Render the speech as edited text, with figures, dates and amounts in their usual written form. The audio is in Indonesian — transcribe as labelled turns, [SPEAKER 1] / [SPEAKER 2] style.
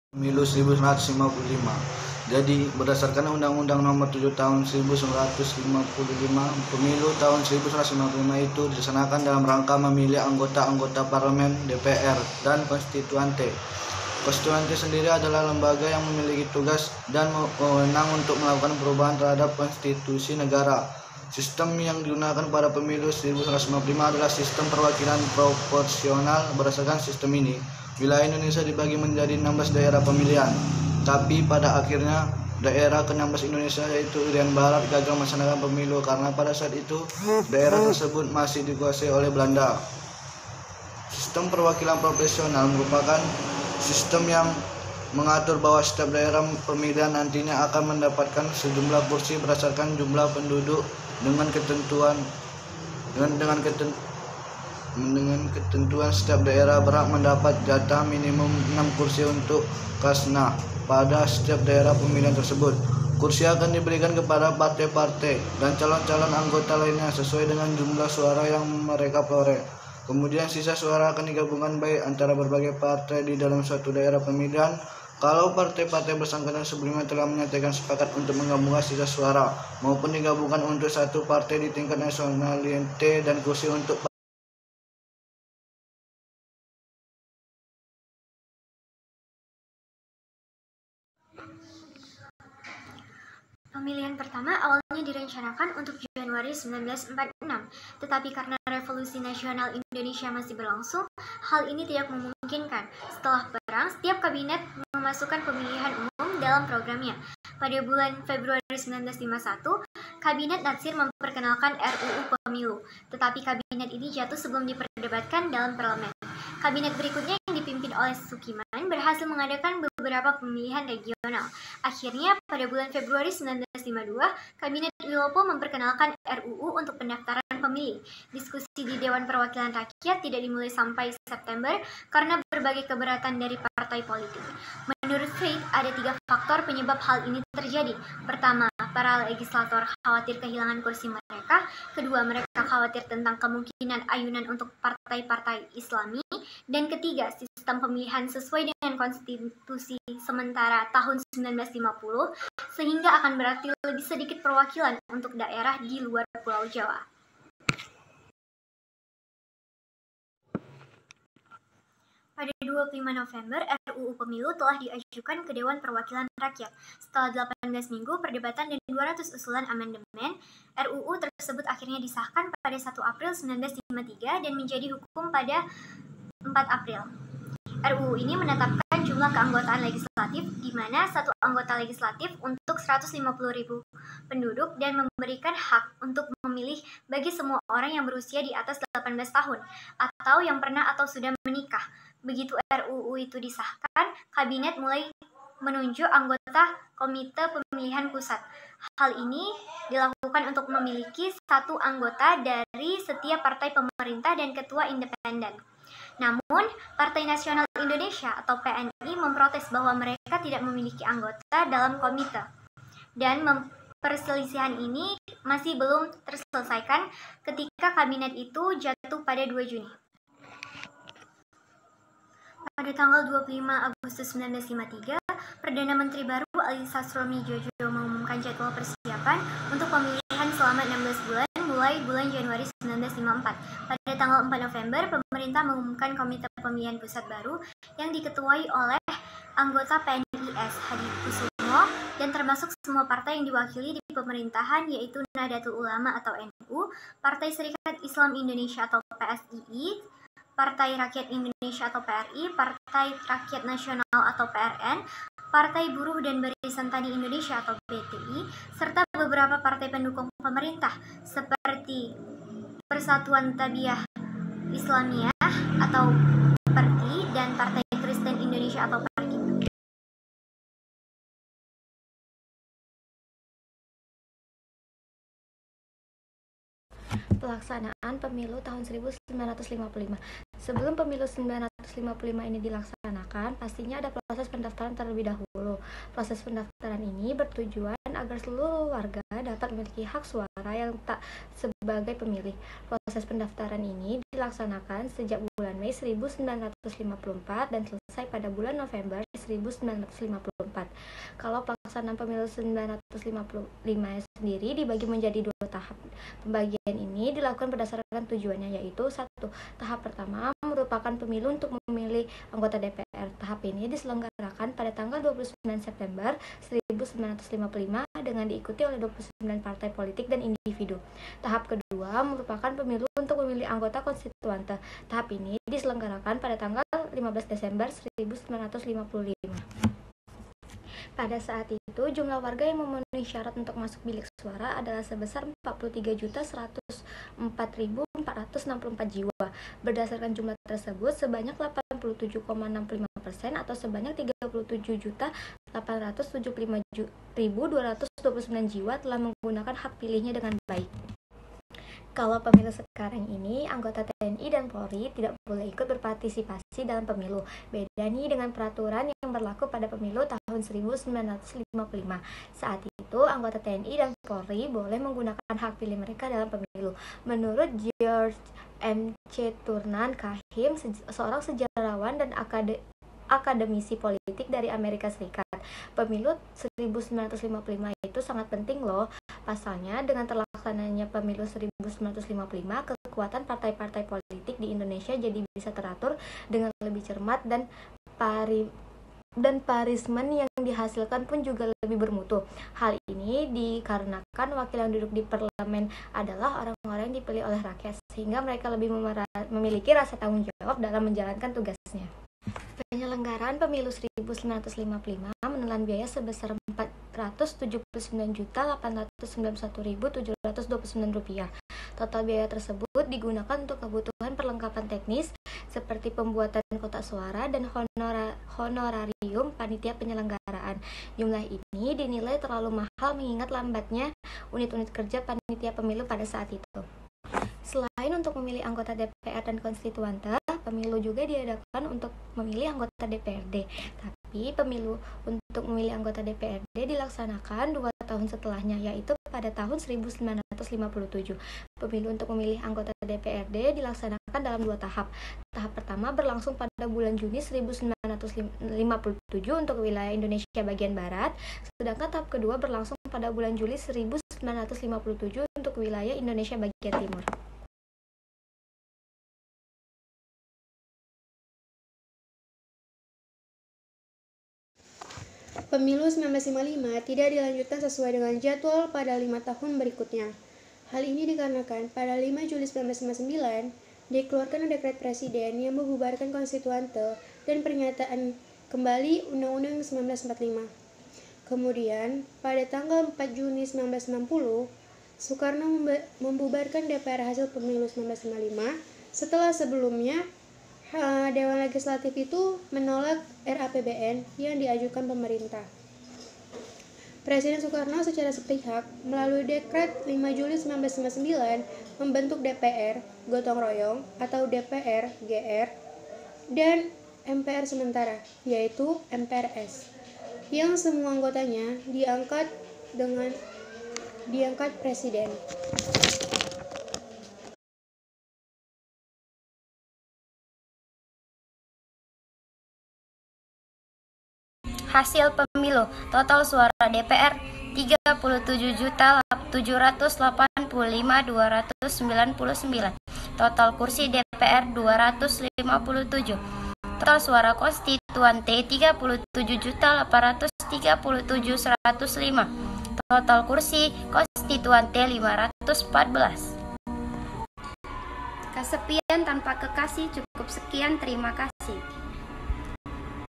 [SPEAKER 1] Pemilu 1955. Jadi, berdasarkan Undang-Undang Nomor 7 Tahun 1955, pemilu tahun 1955 itu dilaksanakan dalam rangka memilih anggota-anggota parlemen, DPR, dan konstituante. Konstituante sendiri adalah lembaga yang memiliki tugas dan wewenang untuk melakukan perubahan terhadap konstitusi negara. Sistem yang digunakan pada pemilu 1955 adalah sistem perwakilan proporsional. Berdasarkan sistem ini, wilayah Indonesia dibagi menjadi 16 daerah pemilihan. Tapi pada akhirnya daerah ke-16 Indonesia yaitu Irian Barat gagal melaksanakan pemilu karena pada saat itu daerah tersebut masih dikuasai oleh Belanda. Sistem perwakilan proporsional merupakan sistem yang mengatur bahwa setiap daerah pemilihan nantinya akan mendapatkan sejumlah kursi berdasarkan jumlah penduduk dengan ketentuan setiap daerah berhak mendapat jatah minimum 6 kursi untuk khasnah pada setiap daerah pemilihan tersebut. Kursi akan diberikan kepada partai-partai dan calon-calon anggota lainnya sesuai dengan jumlah suara yang mereka peroleh. Kemudian sisa suara akan digabungkan baik antara berbagai partai di dalam suatu daerah pemilihan. Kalau partai-partai bersangkutan sebelumnya telah menyatakan sepakat untuk menggabungkan sisa suara maupun digabungkan untuk satu partai di tingkat nasionalite dan kursi untuk
[SPEAKER 2] Pemilihan pertama awalnya direncanakan untuk Januari 1946, tetapi karena Revolusi Nasional Indonesia masih berlangsung, hal ini tidak memungkinkan. Setelah perang, setiap kabinet memasukkan pemilihan umum dalam programnya. Pada bulan Februari 1951, Kabinet Natsir memperkenalkan RUU Pemilu, tetapi kabinet ini jatuh sebelum diperdebatkan dalam parlemen. Kabinet berikutnya yang dipimpin oleh Sukiman berhasil mengadakan beberapa pemilihan regional. Akhirnya, pada bulan Februari 1952, Kabinet Wilopo memperkenalkan RUU untuk pendaftaran pemilih. Diskusi di Dewan Perwakilan Rakyat tidak dimulai sampai September karena berbagai keberatan dari partai politik. Menurut Fried, ada 3 faktor penyebab hal ini terjadi. Pertama, para legislator khawatir kehilangan kursi mereka. Kedua, mereka khawatir tentang kemungkinan ayunan untuk partai-partai Islami. Dan ketiga, sistem pemilihan sesuai dengan konstitusi sementara tahun 1950, sehingga akan berarti lebih sedikit perwakilan untuk daerah di luar Pulau Jawa. Pada 25 November, RUU Pemilu telah diajukan ke Dewan Perwakilan Rakyat. Setelah 18 minggu perdebatan dan 200 usulan amandemen, RUU tersebut akhirnya disahkan pada 1 April 1953 dan menjadi hukum pada 4 April. RUU ini menetapkan jumlah keanggotaan legislatif di mana satu anggota legislatif untuk 150.000 penduduk dan memberikan hak untuk memilih bagi semua orang yang berusia di atas 18 tahun atau yang pernah atau sudah menikah. Begitu RUU itu disahkan, kabinet mulai menunjuk anggota Komite Pemilihan Pusat. Hal ini dilakukan untuk memiliki satu anggota dari setiap partai pemerintah dan ketua independen. Namun, Partai Nasional Indonesia atau PNI memprotes bahwa mereka tidak memiliki anggota dalam komite. Dan perselisihan ini masih belum terselesaikan ketika kabinet itu jatuh pada 2 Juni. Pada tanggal 25 Agustus 1953, Perdana Menteri baru Ali Sastromi Djojo mengumumkan jadwal persiapan untuk pemilihan selama 16 bulan mulai bulan Januari 1954. Pada tanggal 4 November, pemerintah mengumumkan Komite Pemilihan Pusat baru yang diketuai oleh anggota PNIS Hadi Kusumo dan termasuk semua partai yang diwakili di pemerintahan yaitu Nahdlatul Ulama atau NU, Partai Serikat Islam Indonesia atau PSII, Partai Rakyat Indonesia atau PRI, Partai Rakyat Nasional atau PRN, Partai Buruh dan Barisan Tani Indonesia atau BTI, serta beberapa partai pendukung pemerintah seperti Persatuan Tabiah Islamiyah atau PERTI dan Partai Kristen Indonesia atau PARKI.
[SPEAKER 3] Pelaksanaan Pemilu tahun 1955. Sebelum Pemilu 1955 ini dilaksanakan, pastinya ada proses pendaftaran terlebih dahulu. Proses pendaftaran ini bertujuan agar seluruh warga dapat memiliki hak suara yang tak sebagai pemilih. proses pendaftaran ini dilaksanakan sejak bulan Mei 1954 dan selesai pada bulan November 1954. Kalau pelaksanaan pemilu 1955 sendiri dibagi menjadi 2 tahap. Pembagian ini dilakukan berdasarkan tujuannya, yaitu 1. Tahap pertama merupakan pemilu untuk memilih anggota DPR. Tahap ini diselenggarakan pada tanggal 29 September 1955 dengan diikuti oleh 29 partai politik dan individu. Tahap kedua merupakan pemilu untuk memilih anggota konstituante. Tahap ini diselenggarakan pada tanggal 15 Desember 1955. Pada saat itu, jumlah warga yang memenuhi syarat untuk masuk bilik suara adalah sebesar 43.104.464 jiwa. Berdasarkan jumlah tersebut, sebanyak 87,65% atau sebanyak 37.875.229 jiwa telah menggunakan hak pilihnya dengan baik. Kalau pemilu sekarang ini, anggota TNI dan Polri tidak boleh ikut berpartisipasi dalam pemilu. Beda nih dengan peraturan yang berlaku pada pemilu tahun 1955. Saat itu, anggota TNI dan Polri boleh menggunakan hak pilih mereka dalam pemilu. Menurut George M.C. Turnan Kahim, seorang sejarawan dan akademisi politik dari Amerika Serikat, pemilu 1955 itu sangat penting loh. Pasalnya, dengan terlaksananya pemilu 1955, kekuatan partai-partai politik di Indonesia jadi bisa teratur dengan lebih cermat dan parismen yang dihasilkan pun juga lebih bermutu. Hal ini dikarenakan wakil yang duduk di parlemen adalah orang-orang yang dipilih oleh rakyat, sehingga mereka lebih memiliki rasa tanggung jawab dalam menjalankan tugasnya. Penyelenggaraan pemilu 1955 menelan biaya sebesar Rp479.891.729. Total biaya tersebut digunakan untuk kebutuhan perlengkapan teknis seperti pembuatan kotak suara dan honorarium panitia penyelenggaraan. Jumlah ini dinilai terlalu mahal mengingat lambatnya unit-unit kerja panitia pemilu pada saat itu. Selain untuk memilih anggota DPR dan konstituante, pemilu juga diadakan untuk memilih anggota DPRD. Tapi pemilu untuk memilih anggota DPRD dilaksanakan 2 tahun setelahnya, yaitu pada tahun 1957. Pemilu untuk memilih anggota DPRD dilaksanakan dalam 2 tahap. Tahap pertama berlangsung pada bulan Juni 1957 untuk wilayah Indonesia bagian Barat, sedangkan tahap kedua berlangsung pada bulan Juli 1957 untuk wilayah Indonesia bagian Timur.
[SPEAKER 4] Pemilu 1955 tidak dilanjutkan sesuai dengan jadwal pada 5 tahun berikutnya. Hal ini dikarenakan pada 5 Juli 1959 dikeluarkan dekret presiden yang membubarkan konstituante dan pernyataan kembali Undang-Undang 1945. Kemudian, pada tanggal 4 Juni 1960, Soekarno membubarkan DPR hasil pemilu 1955 setelah sebelumnya Dewan Legislatif itu menolak RAPBN yang diajukan pemerintah. Presiden Soekarno secara sepihak melalui Dekret 5 Juli 1959 membentuk DPR gotong royong atau DPR GR dan MPR sementara, yaitu MPRS, yang semua anggotanya diangkat presiden.
[SPEAKER 5] Hasil pemilu, total suara DPR 37.785.299, total kursi DPR 257, total suara konstituante 37.837.105, total kursi konstituante 514. Kesepian tanpa kekasih cukup sekian, terima kasih.